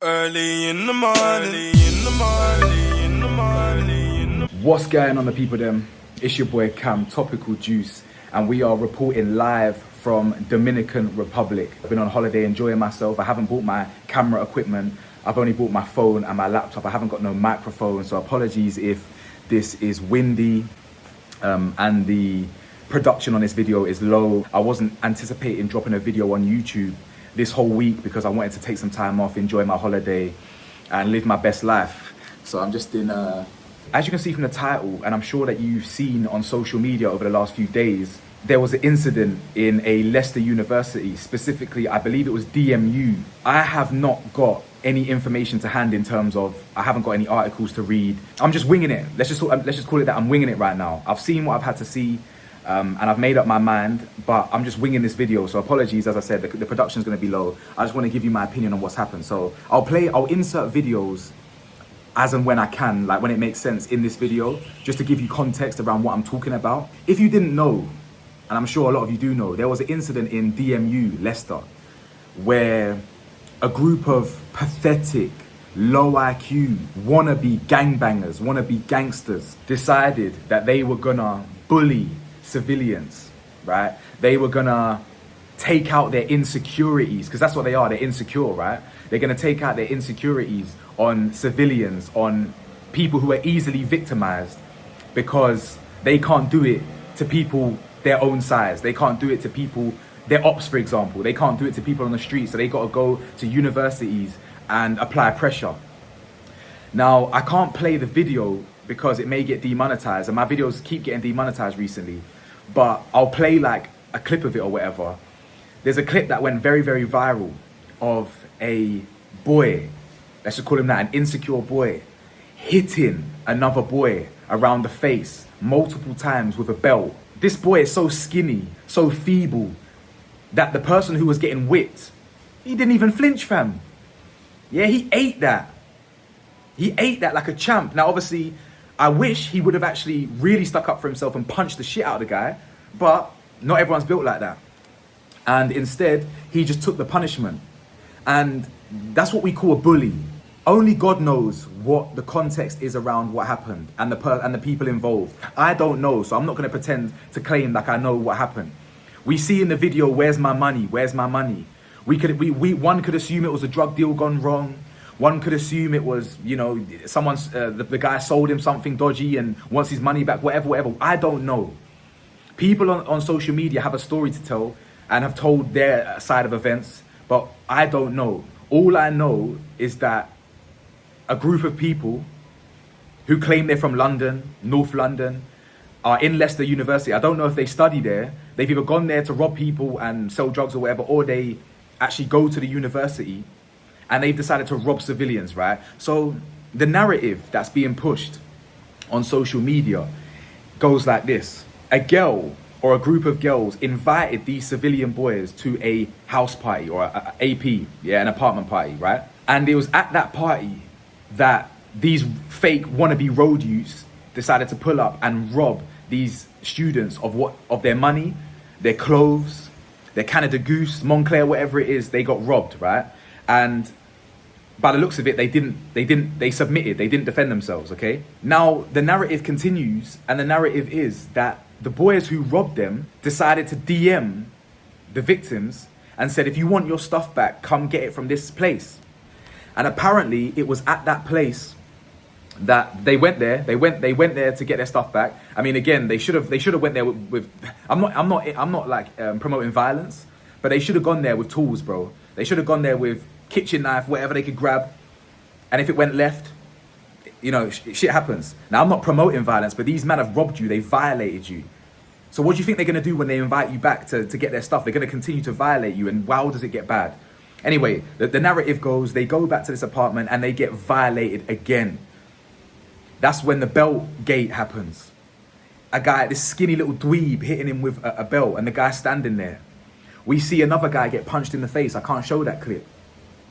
Early in the morning, What's going on, the people them? It's your boy Cam, Topical Juice, and we are reporting live from Dominican Republic. I've been on holiday enjoying myself. I haven't bought my camera equipment. I've only bought my phone and my laptop. I haven't got no microphone, so apologies if this is windy and the production on this video is low. I wasn't anticipating dropping a video on YouTube this whole week because I wanted to take some time off, enjoy my holiday and live my best life. So I'm just in, as you can see from the title, and I'm sure that you've seen on social media over the last few days, there was an incident in a Leicester university, specifically, I believe it was DMU. I have not got any information to hand in terms of, I haven't got any articles to read. I'm just winging it. Let's just call it that. I'm winging it right now. I've seen what I've had to see. And I've made up my mind, but I'm just winging this video. So apologies, as I said, the production's gonna be low. I just wanna give you my opinion on what's happened. So I'll insert videos as and when I can, like when it makes sense in this video, just to give you context around what I'm talking about. If you didn't know, and I'm sure a lot of you do know, there was an incident in DMU, Leicester, where a group of pathetic, low IQ, wannabe gangbangers, wannabe gangsters decided that they were gonna bully civilians, right? They were gonna take out their insecurities, because that's what they are, they're insecure, right? They're gonna take out their insecurities on civilians, on people who are easily victimized, because they can't do it to people their own size. They can't do it to people, their ops, for example. They can't do it to people on the street, so they gotta go to universities and apply pressure. Now, I can't play the video because it may get demonetized, and my videos keep getting demonetized recently, but I'll play like a clip of it or whatever. There's a clip that went very, very viral of a boy, let's just call him that, an insecure boy, hitting another boy around the face multiple times with a belt. This boy is so skinny, so feeble, that the person who was getting whipped, he didn't even flinch, fam. Yeah, he ate that. He ate that like a champ. Now, obviously, I wish he would have actually really stuck up for himself and punched the shit out of the guy, but not everyone's built like that. And instead, he just took the punishment. And that's what we call a bully. Only God knows what the context is around what happened and the people involved. I don't know, so I'm not gonna pretend to claim like I know what happened. We see in the video, where's my money? Where's my money? One could assume it was a drug deal gone wrong. One could assume it was, you know, someone's, the guy sold him something dodgy and wants his money back, whatever. I don't know. People on social media have a story to tell and have told their side of events, but I don't know. All I know is that a group of people who claim they're from London, North London, are in Leicester University. I don't know if they study there. They've either gone there to rob people and sell drugs or whatever, or they actually go to the university and they've decided to rob civilians, right? So the narrative that's being pushed on social media goes like this. A girl or a group of girls invited these civilian boys to a house party or a AP, yeah, an apartment party, right? And it was at that party that these fake wannabe road youths decided to pull up and rob these students of their money, their clothes, their Canada Goose, Montclair, whatever it is. They got robbed, right? And by the looks of it, they submitted, they didn't defend themselves, okay? Now, the narrative continues, and the narrative is that the boys who robbed them decided to DM the victims and said, if you want your stuff back, come get it from this place. And apparently, it was at that place that they went there. They went there to get their stuff back. I mean, again, they should have went there with I'm not like promoting violence, but they should have gone there with tools, bro. They should have gone there with kitchen knife, whatever they could grab. And if it went left, you know, shit happens. Now, I'm not promoting violence, but these men have robbed you. They violated you. So what do you think they're going to do when they invite you back to get their stuff? They're going to continue to violate you. And wow, does it get bad? Anyway, the narrative goes, they go back to this apartment and they get violated again. That's when the belt gate happens. A guy, this skinny little dweeb, hitting him with a belt, and the guy standing there. We see another guy get punched in the face. I can't show that clip.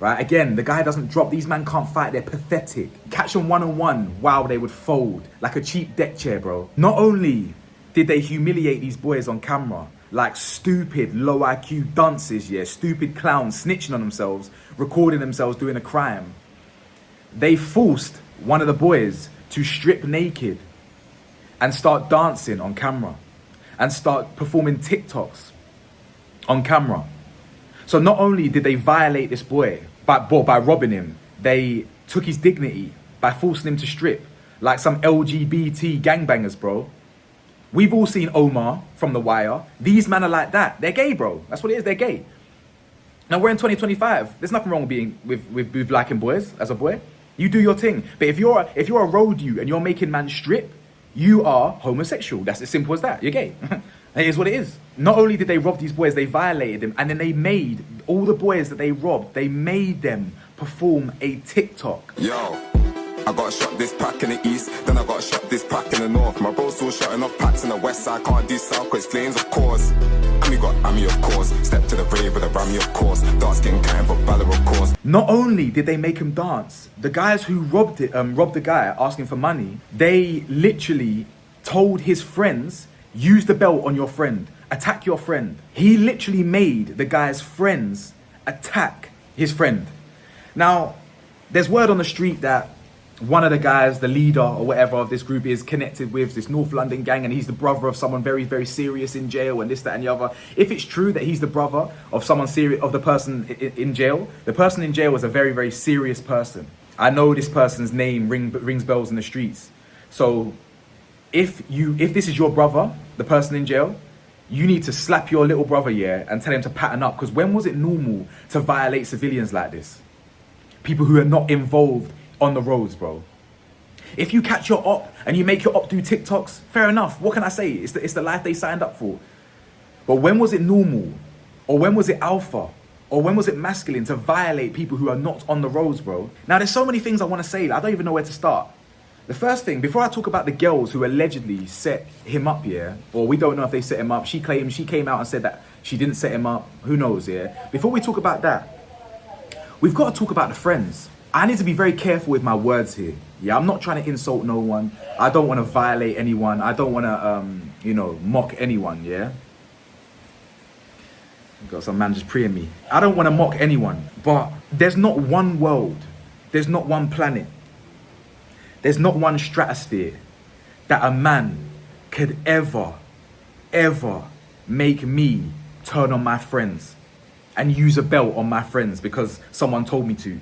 Right, again, the guy doesn't drop. These men can't fight. They're pathetic. Catch them one-on-one. Wow, they would fold like a cheap deck chair, bro. Not only did they humiliate these boys on camera, like stupid low IQ dunces, yeah, stupid clowns snitching on themselves, recording themselves doing a crime. they forced one of the boys to strip naked and start dancing on camera and start performing TikToks on camera. So not only did they violate this boy by robbing him, they took his dignity by forcing him to strip like some LGBT gangbangers, bro. We've all seen Omar from The Wire. These men are like that. They're gay, bro. That's what it is. They're gay. Now we're in 2025. There's nothing wrong with being with liking boys as a boy. You do your thing. But if you're a road you and you're making man strip, you are homosexual. That's as simple as that. You're gay. It is what it is. Not only did they rob these boys, they violated them, and then they made all the boys that they robbed, they made them perform a TikTok. Yo, I got shot this pack in the east, then I got shot this pack in the north. My bro's still shutting off packs in the west side, can't do south, cause flames of course. And we got Ammy of course, step to the brave with a Rammy of course, dark skin kind for Balor of course. Not only did they make him dance, the guys who robbed the guy asking for money, they literally told his friends, use the belt on your friend, attack your friend. He literally made the guy's friends attack his friend. Now, there's word on the street that one of the guys, the leader or whatever of this group, is connected with this North London gang, and he's the brother of someone very, very serious in jail, and this, that, and the other. If it's true that he's the brother of someone serious, of the person in jail, the person in jail is a very, very serious person. I know this person's name rings bells in the streets. So if this is your brother, the person in jail, you need to slap your little brother, yeah, and tell him to pattern up. Because when was it normal to violate civilians like this? People who are not involved on the roads, bro. If you catch your op and you make your op do TikToks, fair enough. What can I say? It's the life they signed up for. But when was it normal? Or when was it alpha? Or when was it masculine to violate people who are not on the roads, bro? Now, there's so many things I want to say. I don't even know where to start. The first thing, before I talk about the girls who allegedly set him up, yeah, or we don't know if they set him up. She claims, she came out and said that she didn't set him up. Who knows, yeah? Before we talk about that, we've got to talk about the friends. I need to be very careful with my words here. Yeah, I'm not trying to insult no one. I don't want to violate anyone. I don't want to, mock anyone, yeah? Got some man just preying me. I don't want to mock anyone, but there's not one world. There's not one planet. There's not one stratosphere that a man could ever make me turn on my friends and use a belt on my friends because someone told me to.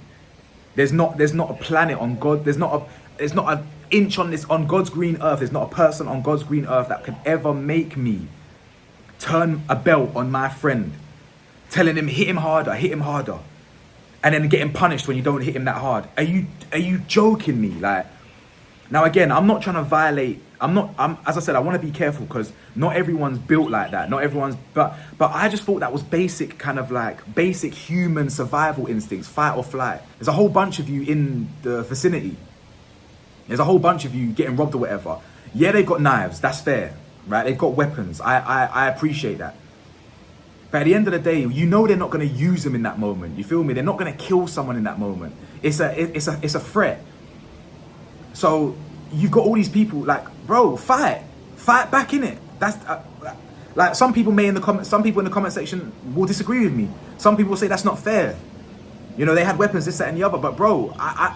There's not a planet on God. There's not an inch on God's green earth. There's not a person on God's green earth that could ever make me turn a belt on my friend, telling him hit him harder, and then getting punished when you don't hit him that hard. Are you joking me? Like, now again, I'm not trying to violate. As I said, I want to be careful because not everyone's built like that. Not everyone's, but I just thought that was basic human survival instincts, fight or flight. There's a whole bunch of you in the vicinity. There's a whole bunch of you getting robbed or whatever. Yeah, they've got knives. That's fair, right? They've got weapons. I appreciate that. But at the end of the day, you know they're not going to use them in that moment. You feel me? They're not going to kill someone in that moment. It's a threat. So you've got all these people like, bro, fight back in it. That's like some people in the comment section will disagree with me. Some people will say that's not fair. You know, they had weapons, this, that, and the other. But bro, I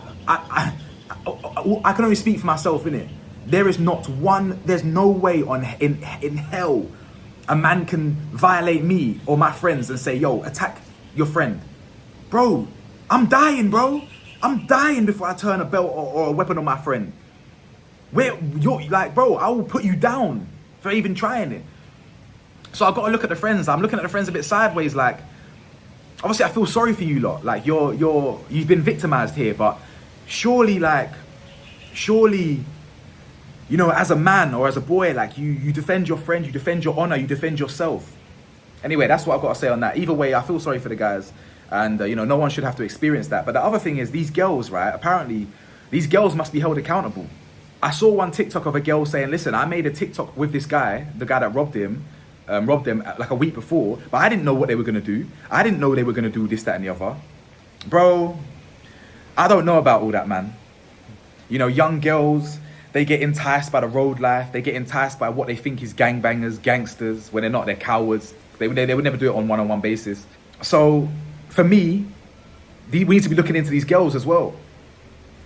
can only speak for myself, innit? There's no way in hell a man can violate me or my friends and say, yo, attack your friend. Bro, I'm dying, bro. I'm dying before I turn a belt or a weapon on my friend. You're like, bro, I will put you down for even trying it. So I've got to look at the friends. I'm looking at the friends a bit sideways. Like, obviously I feel sorry for you lot. Like you've been victimized here, but surely, you know, as a man or as a boy, like you defend your friend, you defend your honor, you defend yourself. Anyway, that's what I've got to say on that. Either way, I feel sorry for the guys. And, no one should have to experience that. But the other thing is these girls, right? Apparently, these girls must be held accountable. I saw one TikTok of a girl saying, listen, I made a TikTok with this guy, the guy that robbed them like a week before. But I didn't know what they were going to do. I didn't know they were going to do this, that, and the other. Bro, I don't know about all that, man. You know, young girls, they get enticed by the road life. They get enticed by what they think is gangbangers, gangsters. When they're not, they're cowards. They would never do it on one-on-one basis. So for me, we need to be looking into these girls as well.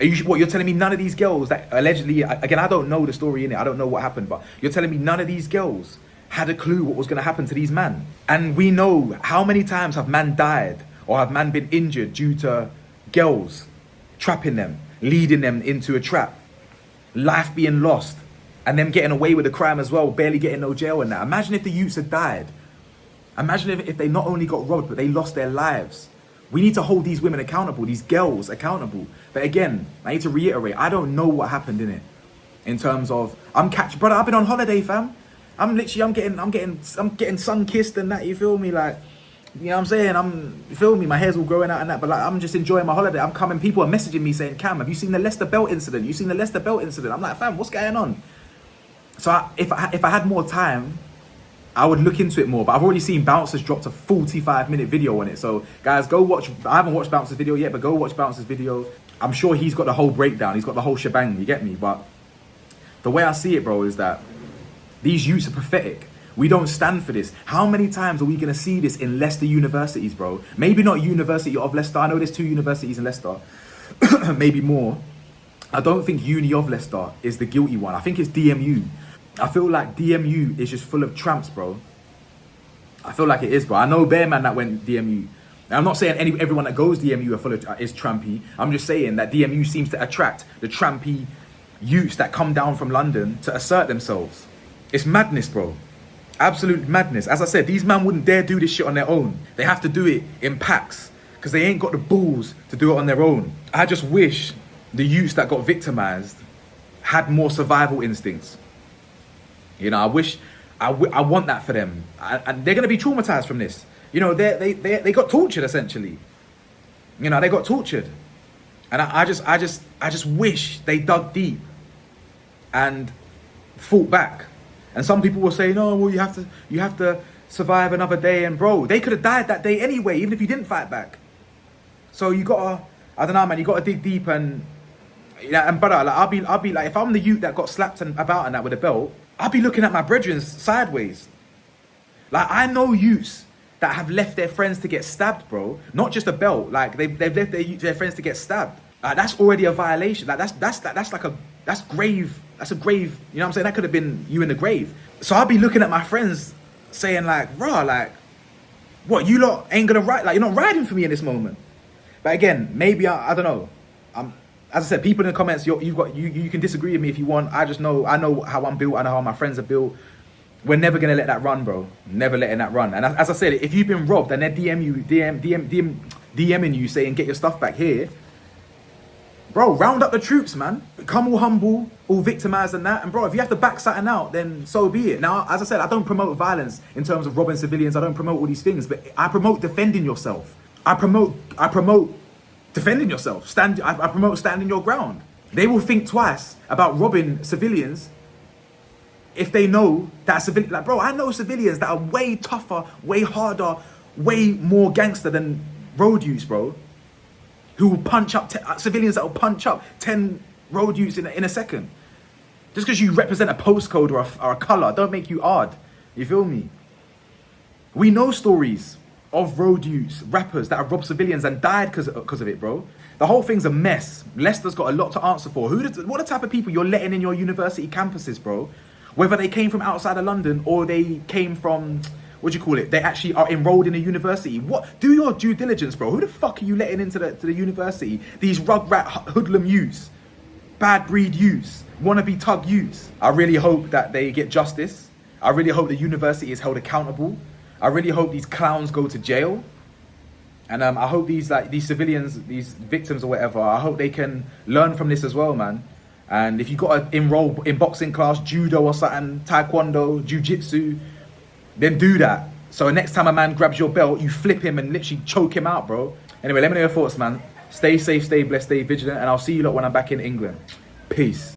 You're telling me none of these girls that allegedly, again, I don't know the story in it, I don't know what happened, but you're telling me none of these girls had a clue what was going to happen to these men? And we know how many times have man died or have man been injured due to girls trapping them, leading them into a trap, life being lost, and them getting away with the crime as well, barely getting no jail and that. Imagine if the youths had died. Imagine if they not only got robbed, but they lost their lives. We need to hold these women accountable, these girls accountable. But again, I need to reiterate, I don't know what happened in it. In terms of, brother, I've been on holiday, fam. I'm getting sun-kissed and that, you feel me? Like, you know what I'm saying? You feel me? My hair's all growing out and that, but like, I'm just enjoying my holiday. I'm coming, people are messaging me saying, Cam, have you seen the Leicester belt incident? You seen the Leicester belt incident? I'm like, fam, what's going on? So if I had more time, I would look into it more, but I've already seen Bouncer's dropped a 45-minute video on it. So guys, go watch. I haven't watched Bouncer's video yet, but go watch Bouncer's video. I'm sure he's got the whole breakdown. He's got the whole shebang, you get me? But the way I see it, bro, is that these youths are pathetic. We don't stand for this. How many times are we going to see this in Leicester universities, bro? Maybe not University of Leicester. I know there's 2 universities in Leicester. Maybe more. I don't think Uni of Leicester is the guilty one. I think it's DMU. I feel like DMU is just full of tramps, bro. I feel like it is, bro. I know bare man that went DMU. And I'm not saying everyone that goes DMU is trampy. I'm just saying that DMU seems to attract the trampy youths that come down from London to assert themselves. It's madness, bro. Absolute madness. As I said, these men wouldn't dare do this shit on their own. They have to do it in packs because they ain't got the balls to do it on their own. I just wish the youths that got victimized had more survival instincts. You know, I want that for them. And they're going to be traumatized from this. You know, they got tortured, essentially. You know, they got tortured. And I just wish they dug deep and fought back. And some people will say, no, well, you have to survive another day. And bro, they could have died that day anyway, even if you didn't fight back. So you gotta, I don't know, man, you gotta dig deep and, you know, and brother, like, I'll be like, if I'm the youth that got slapped about and that with a belt, I'll be looking at my brethren sideways. Like, I know youths that have left their friends to get stabbed, bro. Not just a belt, like they've left their friends to get stabbed. That's already a violation. Like that's grave. That's a grave, you know what I'm saying? That could have been you in the grave. So I'll be looking at my friends saying like, rah, like, what, you lot ain't gonna ride, like, you're not riding for me in this moment. But again, maybe, I don't know. As I said, people in the comments, you can disagree with me if you want. I know how I'm built, I know how my friends are built. We're never gonna let that run, bro. Never letting that run. And as I said, if you've been robbed and they're DMing you saying, get your stuff back here, bro, round up the troops, man. Come all humble, all victimized and that. And bro, if you have to back something out, then so be it. Now, as I said, I don't promote violence in terms of robbing civilians. I don't promote all these things, but I promote defending yourself. I promote defending yourself. I promote standing your ground. They will think twice about robbing civilians if they know that civilian, like, bro, I know civilians that are way tougher, way harder, way more gangster than road youths, bro. Who will punch up, civilians that will punch up 10 road youths in a second. Just because you represent a postcode or a colour, don't make you hard. You feel me? We know stories of road youths, rappers that have robbed civilians and died because of it, bro. The whole thing's a mess. Leicester's got a lot to answer for. What the type of people you're letting in your university campuses, bro? Whether they came from outside of London or they came from, what do you call it? They actually are enrolled in a university. What? Do your due diligence, bro. Who the fuck are you letting into the university? These rugrat hoodlum youths, bad breed youths, wannabe tug youths. I really hope that they get justice. I really hope the university is held accountable. I really hope these clowns go to jail. And I hope these civilians, these victims or whatever, I hope they can learn from this as well, man. And if you got to enroll in boxing class, judo or something, taekwondo, jiu-jitsu, then do that. So next time a man grabs your belt, you flip him and literally choke him out, bro. Anyway, let me know your thoughts, man. Stay safe, stay blessed, stay vigilant, and I'll see you lot when I'm back in England. Peace.